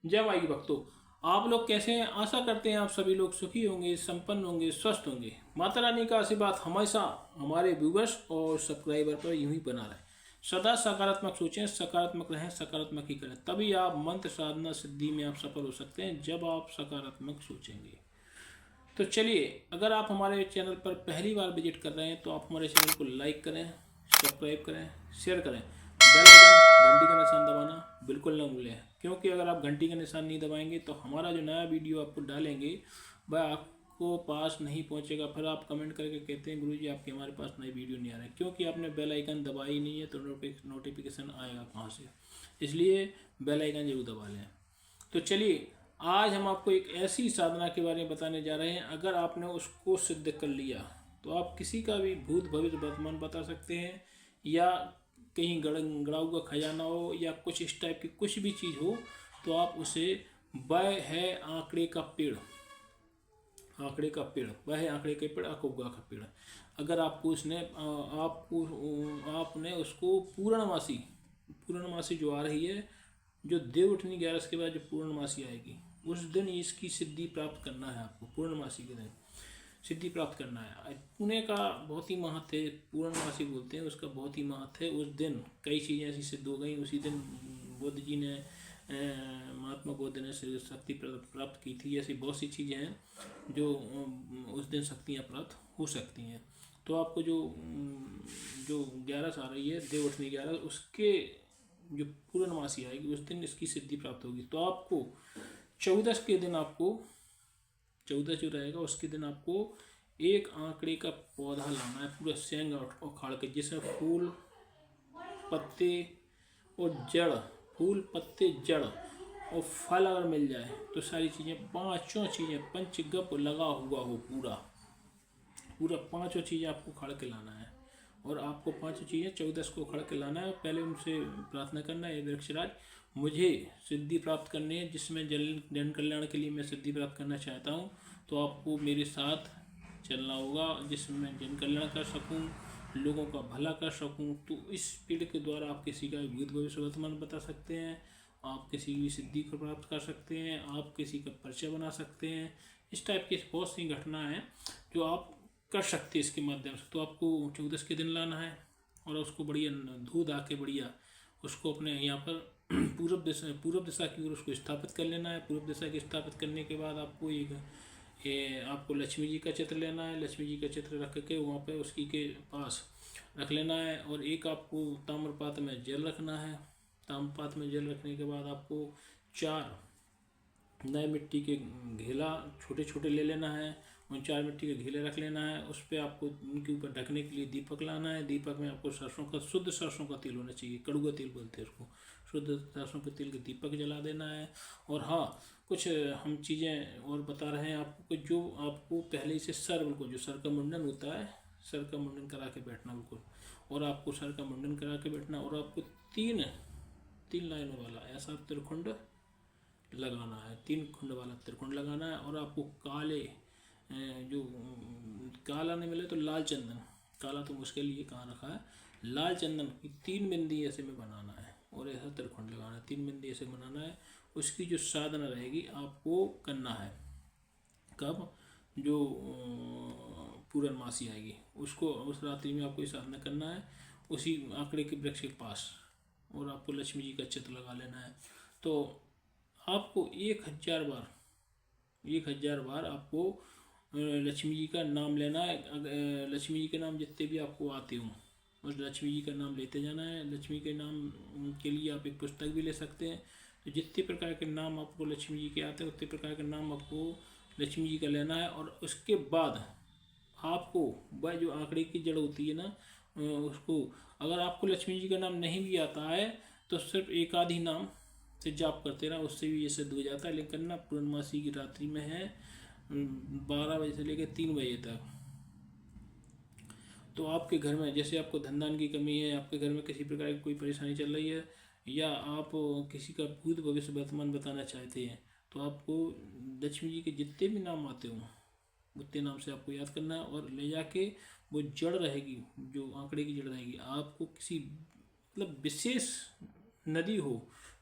जय वायु भक्तों, आप लोग कैसे हैं? आशा करते हैं आप सभी लोग सुखी होंगे, संपन्न होंगे, स्वस्थ होंगे। माता रानी का आशीर्वाद हमेशा हमारे व्यूवर्स और सब्सक्राइबर पर यूं ही बना रहे। सदा सकारात्मक सोचें, सकारात्मक रहें, सकारात्मक ही करें। तभी आप मंत्र साधना सिद्धि में आप सफल हो सकते हैं, जब आप सकारात्मक सोचेंगे। तो चलिए, अगर आप हमारे चैनल पर पहली बार विजिट कर रहे हैं तो आप हमारे चैनल को लाइक करें, सब्सक्राइब करें, शेयर करें। बेल आइकन घंटी का निशान दबाना बिल्कुल ना भूलें, क्योंकि अगर आप घंटी का निशान नहीं दबाएंगे तो हमारा जो नया वीडियो आपको डालेंगे वह आपको पास नहीं पहुंचेगा। फिर आप कमेंट करके कहते हैं गुरुजी आपके हमारे पास नई वीडियो नहीं आ रहा है, क्योंकि आपने बेल आइकन दबाई ही नहीं है तो नोटिफिकेशन आएगा कहाँ से। इसलिए बेल आइकन जरूर दबा लें। तो चलिए, आज हम आपको एक ऐसी साधना के बारे में बताने जा रहे हैं, अगर आपने उसको सिद्ध कर लिया तो आप किसी का भी भूत भविष्य वर्तमान बता सकते हैं, या कहीं गड़ा हुआ खजाना हो या कुछ इस टाइप की कुछ भी चीज़ हो तो आप उसे, वह है आंकड़े का पेड़, आंकड़े का पेड़, वह है आंकड़े के पेड़, अकोगा का पेड़। अगर आपको उसने आपको आपने उसको पूर्णमासी जो आ रही है, जो देव उठनी 11 के बाद जो पूर्णमासी आएगी उस दिन इसकी सिद्धि प्राप्त करना है आपको। पूर्णमासी के दिन सिद्धि प्राप्त करना है। पुण्य का बहुत ही महत्व है, पूर्णमासी बोलते हैं उसका, बहुत ही महत्व है। उस दिन कई चीज़ें ऐसी सिद्ध हो गई। उसी दिन बुद्ध जी ने, महात्मा बुद्ध ने शक्ति प्राप्त की थी। ऐसी बहुत सी चीज़ें हैं जो उस दिन शक्तियाँ प्राप्त हो सकती हैं। तो आपको जो 11 आ रही है, देव उठनी 11, उसके जो पूर्णमासी आएगी उस दिन इसकी सिद्धि प्राप्त होगी। तो आपको 14 के दिन, आपको 14 जो रहेगा उसके दिन आपको एक आंकड़े का पौधा लाना है, पूरा सेंग उखाड़ के, जिसमें फूल पत्ते और जड़, फूल पत्ते जड़ और फल अगर मिल जाए तो सारी चीज़ें, पांचों चीज़ें, पंचगप लगा हुआ हो पूरा पूरा, पांचों चीज़ें आपको उखाड़ के लाना है। और आपको पांचों चीज़ें 14 को उखाड़ के लाना है। पहले उनसे प्रार्थना करना है, वृक्षराज मुझे सिद्धि प्राप्त करनी है, जिसमें जन कल्याण के लिए मैं सिद्धि प्राप्त करना चाहता हूँ, तो आपको मेरे साथ चलना होगा, जिसमें जन कल्याण कर सकूँ, लोगों का भला कर सकूँ। तो इस पीढ़ी के द्वारा आप किसी का भूत भविष्य वर्तमान बता सकते हैं, आप किसी की सिद्धि को प्राप्त कर सकते हैं, आप किसी का परिचय बना सकते हैं। इस टाइप की बहुत सी घटना है जो आप कर सकते हैं इसके माध्यम से। तो आपको 14 के दिन लाना है और उसको बढ़िया धो धा के बढ़िया उसको अपने यहाँ पर पूर्व दिशा की ओर उसको स्थापित कर लेना है। पूर्व दिशा की स्थापित करने के बाद आपको आपको लक्ष्मी जी का चित्र लेना है। लक्ष्मी जी का चित्र रख के वहाँ पे उसकी के पास रख लेना है। और एक आपको ताम्रपात्र में जल रखना है। ताम्रपात्र में जल रखने के बाद आपको 4 नए मिट्टी के घेला छोटे छोटे ले लेना है। उन 4 मिट्टी के घेले रख लेना है। उस पर आपको उनके ऊपर ढकने के लिए दीपक लाना है। दीपक में आपको सरसों का, शुद्ध सरसों का तेल होना चाहिए, कड़ुआ तेल बोलते हैं उसको। शुद्ध सरसों के तेल के दीपक जला देना है। और हाँ, कुछ हम चीज़ें और बता रहे हैं आपको, जो आपको पहले से सर, बिल्कुल जो सर का मुंडन होता है, सर का मुंडन करा के बैठना बिल्कुल। और आपको सर का मुंडन करा के बैठना, और आपको तीन तीन लाइनों वाला ऐसा त्रिकुंड लगाना है, 3 खुंड वाला त्रिकुंड लगाना है। और आपको काले, जो काला नहीं मिले तो लाल चंदन, काला तो मुश्किल ही कहाँ रखा है, लाल चंदन की 3 बिंदी ऐसे में बनाना है और ऐसा त्रिकुंड लगाना है, 3 बिंदी ऐसे बनाना है। उसकी जो साधना रहेगी आपको करना है कब, जो पूर्णमासी आएगी उसको, उस रात्रि में आपको ये साधना करना है उसी आंकड़े के वृक्ष के पास। और आपको लक्ष्मी जी का चित्र लगा लेना है। तो आपको 1000 बार आपको लक्ष्मी जी का नाम लेना है। लक्ष्मी जी के नाम जितने भी आपको आते हों उस लक्ष्मी जी का नाम लेते जाना है। लक्ष्मी के नाम के लिए आप एक पुस्तक भी ले सकते हैं। तो जितने प्रकार के नाम आपको लक्ष्मी जी के आते हैं उतने प्रकार के नाम आपको लक्ष्मी जी का लेना है। और उसके बाद आपको वह जो आंकड़े की जड़ होती है ना, उसको, अगर आपको लक्ष्मी जी का नाम नहीं भी आता है तो सिर्फ एक आध ही नाम से जाप करते रहा, उससे भी ये सिद्ध हो जाता है। लेकिन ना पूर्णमासी की रात्रि में है 12 बजे से लेकर 3 बजे तक। तो आपके घर में, जैसे आपको धन की कमी है, आपके घर में किसी प्रकार की कोई परेशानी चल रही है, या आप किसी का भूत भविष्य वर्तमान बताना चाहते हैं, तो आपको लक्ष्मी जी के जितने भी नाम आते हों उतने नाम से आपको याद करना है। और ले जाके वो जड़ रहेगी, जो आंकड़े की जड़ रहेगी, आपको किसी मतलब विशेष नदी हो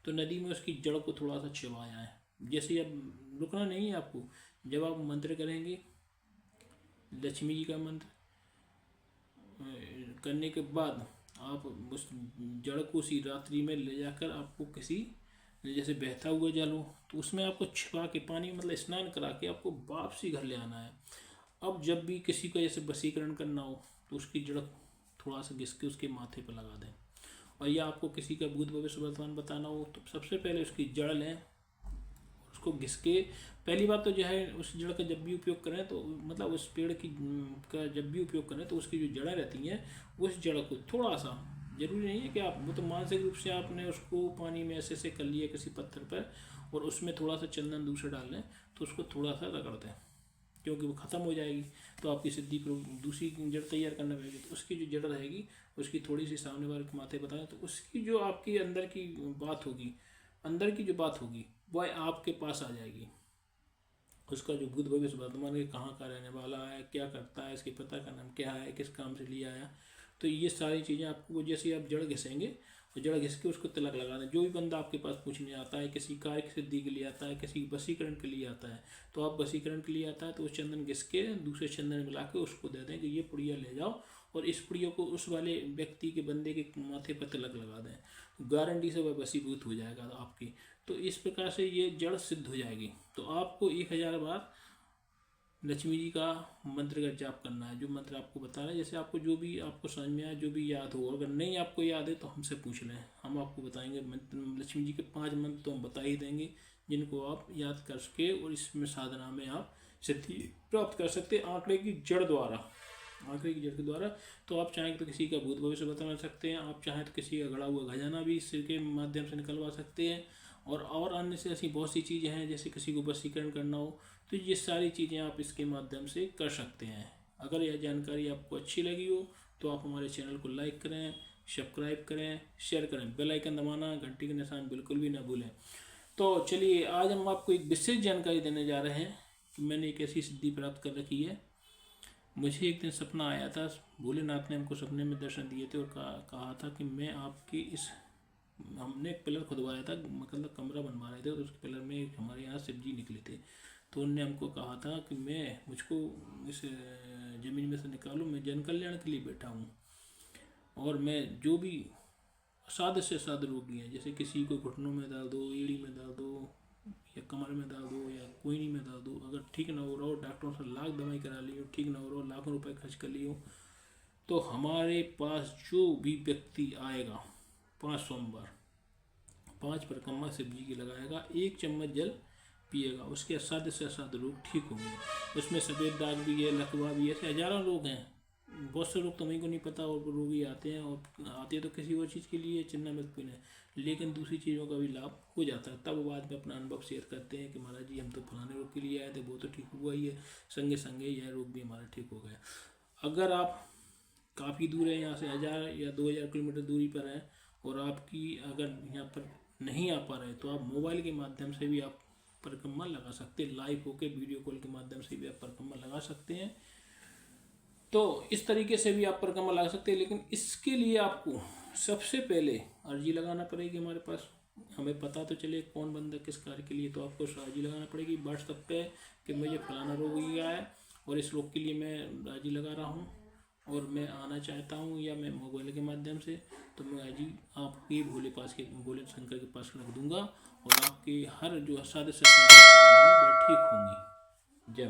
तो नदी में उसकी जड़ को थोड़ा सा चिबाया है। जैसे अब रुकना नहीं है आपको, जब आप मंत्र करेंगे लक्ष्मी जी का मंत्र करने के बाद आप उस जड़ को उसी रात्रि में ले जाकर आपको किसी जैसे बहता हुआ जल हो तो उसमें आपको छिपा के पानी मतलब स्नान करा के आपको वापसी घर ले आना है। अब जब भी किसी को जैसे वशीकरण करना हो तो उसकी जड़ थोड़ा सा घिस के उसके माथे पर लगा दें। और या आपको किसी का भूत भविष्य वर्तमान बताना हो तो सबसे पहले उसकी जड़ लें, उसको घिस के पहली बात तो जो है उस जड़ का जब भी उपयोग करें तो मतलब उस पेड़ की का जब भी उपयोग करें तो उसकी जो जड़ें रहती हैं उस जड़ को थोड़ा सा, जरूरी नहीं है कि आप वो तो मानसिक रूप से आपने उसको पानी में ऐसे कर लिया किसी पत्थर पर और उसमें थोड़ा सा चंदन दूसरा डाल लें तो उसको थोड़ा सा रगड़ दें, क्योंकि वो ख़त्म हो जाएगी तो आपकी सिद्धि पर दूसरी जड़ तैयार करना पड़ेगी। तो उसकी जो जड़ रहेगी उसकी थोड़ी सी सामने वाले के माथे बताएं तो उसकी जो आपकी अंदर की बात होगी, अंदर की जो बात होगी वह आपके पास आ जाएगी। उसका जो भूत भविष्य वर्तमान के कहाँ का रहने वाला है, क्या करता है, इसके पिता का नाम क्या है, किस काम से लिया आया, तो ये सारी चीज़ें आपको जैसे आप जड़ घिसेंगे तो जड़ घिस के उसको तिलक लगा दें। जो भी बंदा आपके पास पूछने आता है, किसी कार्य की सिद्धि के लिए आता है, किसी वशीकरण के लिए आता है, तो आप वशीकरण के लिए आता है तो उस चंदन घिस के दूसरे चंदन मिला के उसको दे दें कि ये पुड़िया ले जाओ और इस पुड़िया को उस वाले व्यक्ति के बंदे के माथे पर तिलक लगा दें। गारंटी से वह वशीभूत हो जाएगा आपकी। तो इस प्रकार से ये जड़ सिद्ध हो जाएगी। तो आपको 1000 बार लक्ष्मी जी का मंत्र का जाप करना है, जो मंत्र आपको बता रहे हैं। जैसे आपको जो भी आपको समझ में आए, जो भी याद हो, अगर नहीं आपको याद है तो हमसे पूछ लें, हम आपको बताएंगे। लक्ष्मी जी के 5 मंत्र तो हम बता ही देंगे जिनको आप याद कर सके और इसमें साधना में आप सिद्धि प्राप्त कर सकते हैं आंकड़े की जड़ द्वारा, आंकड़े की जड़ के द्वारा। तो आप चाहें तो किसी का भूत भविष्य बता सकते हैं, आप चाहें तो किसी का गड़ा हुआ खजाना भी सिर के माध्यम से निकलवा सकते हैं और अन्य से ऐसी बहुत सी चीज़ें हैं। जैसे किसी को वशीकरण करना हो तो ये सारी चीज़ें आप इसके माध्यम से कर सकते हैं। अगर यह जानकारी आपको अच्छी लगी हो तो आप हमारे चैनल को लाइक करें, सब्सक्राइब करें, शेयर करें, बेल आइकन दबाना, घंटी के निशान बिल्कुल भी ना भूलें। तो चलिए आज हम आपको एक विशेष जानकारी देने जा रहे हैं कि मैंने एक ऐसी सिद्धि प्राप्त कर रखी है। मुझे एक दिन सपना आया था, भोलेनाथ ने हमको सपने में दर्शन दिए थे और कहा था कि मैं आपकी इस, हमने एक पिलर खुदवाया था, मतलब कमरा बनवा रहे थे तो उसके पिलर में हमारे यहाँ शिव जी निकले थे। तो उनने हमको कहा था कि मुझको इस ज़मीन में से निकालो, मैं जन कल्याण के लिए बैठा हूँ और मैं जो भी असाध्य से असाध्य रोगी हैं, जैसे किसी को घुटनों में दर्द हो, एड़ी में दर्द हो या कमर में दर्द हो या कोहनी में दर्द हो, अगर ठीक ना हो रहा हो, डॉक्टरों से लाख दवाई करा ली हो, ठीक ना हो रहा हो, लाखों रुपए खर्च कर लिए हो, तो हमारे पास जो भी व्यक्ति आएगा 5 सोमवार 5 परिक्रमा शिव जी की लगाएगा, 1 चम्मच जल पिएगा, उसके असाध्य से असाध्य रोग ठीक होंगे। उसमें सफ़ेद दाग भी है, लकवा भी है, ऐसे हजारों रोग हैं। बहुत से लोग तो को नहीं पता और रोगी आते हैं और आते तो किसी और चीज़ के लिए, चिन्ह मत पीने, लेकिन दूसरी चीज़ों का भी लाभ हो जाता है। तब वो बाद में अपना अनुभव शेयर करते हैं कि महाराज जी हम तो फलाने रोग के लिए आए थे, वो तो ठीक हुआ ही है, संगे संगे यह रोग भी हमारा ठीक हो गया। अगर आप काफ़ी दूर है यहाँ से, 1000 या 2000 किलोमीटर दूरी पर हैं और आपकी अगर यहाँ पर नहीं आ पा रहे तो आप मोबाइल के माध्यम से भी आप परिक्रमा लगा सकते हैं, लाइव होकर वीडियो कॉल के माध्यम से भी आप परिक्रमा लगा सकते हैं। तो इस तरीके से भी आप परिक्रमा लगा सकते हैं, लेकिन इसके लिए आपको सबसे पहले अर्जी लगाना पड़ेगी हमारे पास, हमें पता तो चले कौन बंदा किस कार्य के लिए। तो आपको अर्जी लगाना पड़ेगी व्हाट्सएप पे कि मुझे फलाना रोग हो गया है और इस रोग के लिए मैं अर्जी लगा रहा हूँ और मैं आना चाहता हूँ या मैं मोबाइल के माध्यम से, तो मैं अर्जी आपके भोले शंकर के पास रख दूँगा और आपके हर जो असाध्य से ठीक होंगी। जय